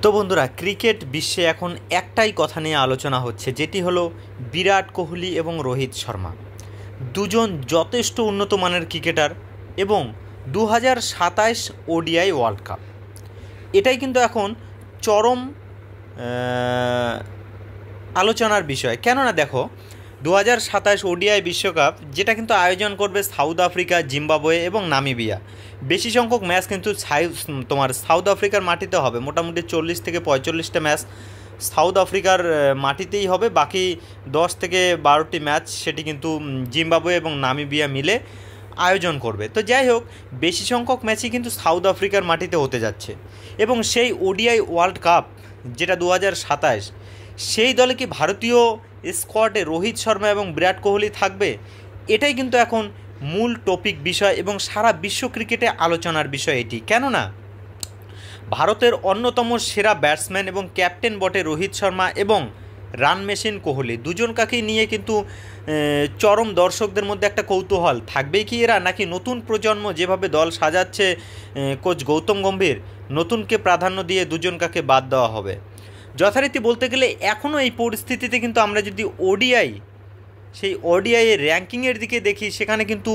তো বন্ধুরা, ক্রিকেট বিশ্বে এখন একটাই কথা নিয়ে আলোচনা হচ্ছে, যেটি হলো বিরাট কোহলি এবং রোহিত শর্মা। দুজন যথেষ্ট উন্নত মানের ক্রিকেটার এবং 2027 ওডিআই ওয়ার্ল্ড কাপ, এটাই কিন্তু এখন চরম আলোচনার বিষয়। কেননা দেখো, 2027 ওডিআই বিশ্বকাপ যেটা কিন্তু আয়োজন করবে সাউথ আফ্রিকা, জিম্বাবুয়ে এবং নামিবিয়া। বেশি সংখ্যক ম্যাচ কিন্তু সাউথ আফ্রিকার মাটিতে হবে। মোটামুটি 40 থেকে 45টা ম্যাচ সাউথ আফ্রিকার মাটিতেই হবে। বাকি 10 থেকে 12টি ম্যাচ সেটি কিন্তু জিম্বাবুয়ে এবং নামিবিয়া মিলে আয়োজন করবে। তো যাই হোক, বেশি সংখ্যক ম্যাচই কিন্তু সাউথ আফ্রিকার মাটিতে হতে যাচ্ছে। এবং সেই ওডিআই ওয়ার্ল্ড কাপ যেটা 2027, সেই দলে কি ভারতীয় স্কোয়াডে রোহিত শর্মা এবং বিরাট কোহলি থাকবে? এটাই কিন্তু এখন মূল টপিক বিষয় এবং সারা বিশ্ব ক্রিকেটে আলোচনার বিষয় এটি। কেননা ভারতের অন্যতম সেরা ব্যাটসম্যান এবং ক্যাপ্টেন বটে রোহিত শর্মা এবং রান মেশিন কোহলি, দুজনকাকেই নিয়ে কিন্তু চরম দর্শকদের মধ্যে একটা কৌতূহল থাকবেই কি এরা, নাকি নতুন প্রজন্ম যেভাবে দল সাজাচ্ছে কোচ গৌতম গম্ভীর, নতুনকে প্রাধান্য দিয়ে দুজনকাকে বাদ দেওয়া হবে? যথারীতি বলতে গেলে এখনও এই পরিস্থিতিতে কিন্তু আমরা যদি সেই ওডিআইয়ের র্যাঙ্কিংয়ের দিকে দেখি, সেখানে কিন্তু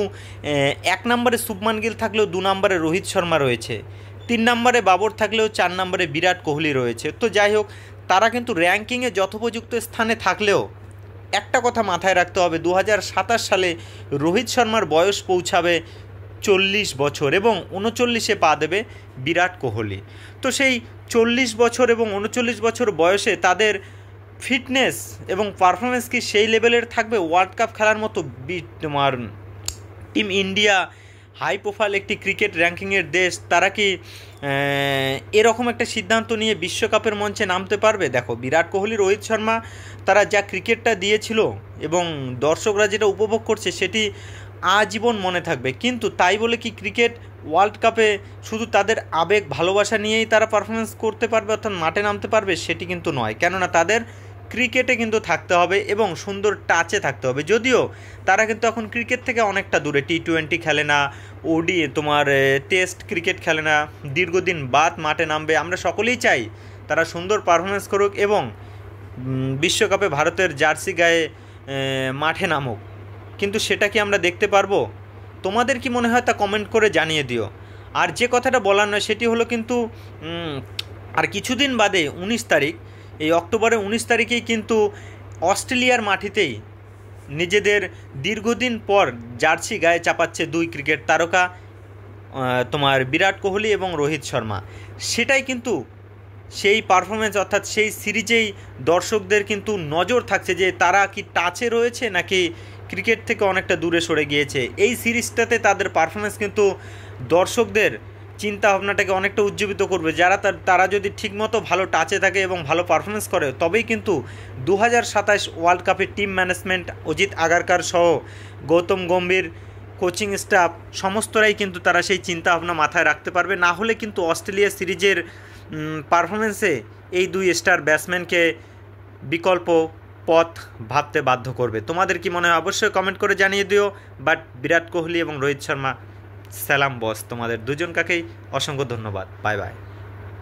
1 নম্বরে শুভমান গিল থাকলেও 2 নম্বরে রোহিত শর্মা রয়েছে, 3 নম্বরে বাবর থাকলেও 4 নম্বরে বিরাট কোহলি রয়েছে। তো যাই হোক, তারা কিন্তু র্যাঙ্কিংয়ে যথোপযুক্ত স্থানে থাকলেও একটা কথা মাথায় রাখতে হবে, 2027 সালে রোহিত শর্মার বয়স পৌঁছাবে 40 বছর এবং 39-এ পা দেবে বিরাট কোহলি। তো সেই 40 বছর এবং 39 বছর বয়সে তাদের ফিটনেস এবং পারফরমেন্স কি সেই লেভেলের থাকবে ওয়ার্ল্ড কাপ খেলার মতো? তোমার টিম ইন্ডিয়া হাই প্রোফাইল একটি ক্রিকেট র্যাঙ্কিংয়ের দেশ, তারা কি এরকম একটা সিদ্ধান্ত নিয়ে বিশ্বকাপের মঞ্চে নামতে পারবে? দেখো, বিরাট কোহলি, রোহিত শর্মা তারা যা ক্রিকেটটা দিয়েছিল এবং দর্শকরা যেটা উপভোগ করছে সেটি আজীবন মনে থাকবে। কিন্তু তাই বলে কি ক্রিকেট ওয়ার্ল্ড কাপে শুধু তাদের আবেগ ভালোবাসা নিয়েই তারা পারফরমেন্স করতে পারবে, অর্থাৎ মাঠে নামতে পারবে? সেটি কিন্তু নয়। কেননা তাদের ক্রিকেটে কিন্তু থাকতে হবে এবং সুন্দর টাচে থাকতে হবে। যদিও তারা কিন্তু এখন ক্রিকেট থেকে অনেকটা দূরে, টি-20 খেলে না, টেস্ট ক্রিকেট খেলে না, দীর্ঘদিন বাদ মাঠে নামবে। আমরা সকলেই চাই তারা সুন্দর পারফরমেন্স করুক এবং বিশ্বকাপে ভারতের জার্সি গায়ে মাঠে নামুক। কিন্তু সেটা কি আমরা দেখতে পারবো? তোমাদের কি মনে হয় তা কমেন্ট করে জানিয়ে দিও। আর যে কথাটা বলার নয় সেটি হলো কিন্তু আর কিছুদিন বাদে 19 তারিখ, এই অক্টোবরের 19 তারিখেই কিন্তু অস্ট্রেলিয়ার মাটিতেই নিজেদের দীর্ঘদিন পর জার্সি গায়ে চাপাচ্ছে 2 ক্রিকেট তারকা, বিরাট কোহলি এবং রোহিত শর্মা। সেটাই কিন্তু সেই পারফরমেন্স, অর্থাৎ সেই সিরিজেই দর্শকদের কিন্তু নজর থাকছে যে তারা কি টাচে রয়েছে নাকি ক্রিকেট থেকে অনেকটা দূরে সরে গিয়েছে। এই সিরিজটাতে তাদের পারফরমেন্স কিন্তু দর্শকদের চিন্তা ভাবনাটাকে অনেকটা উজ্জীবিত করবে। তারা যদি ঠিকমতো ভালো টাচে থাকে এবং ভালো পারফরমেন্স করে, তবেই কিন্তু 2027 ওয়ার্ল্ড কাপের টিম ম্যানেজমেন্ট, অজিত আগারকার সহ গৌতম গম্ভীর, কোচিং স্টাফ সমস্তরাই কিন্তু তারা সেই চিন্তা ভাবনা মাথায় রাখতে পারবে। না হলে কিন্তু অস্ট্রেলিয়া সিরিজের পারফরমেন্সে এই 2 স্টার ব্যাটসম্যানকে বিকল্প পথ ভাবতে বাধ্য করবে। তোমাদের কি মনে হয় অবশ্যই কমেন্ট করে জানিয়ে দিও। বাট বিরাট কোহলি এবং রোহিত শর্মা, সালাম বস, তোমাদের দুজনকাকেই অসংখ্য ধন্যবাদ। Bye bye.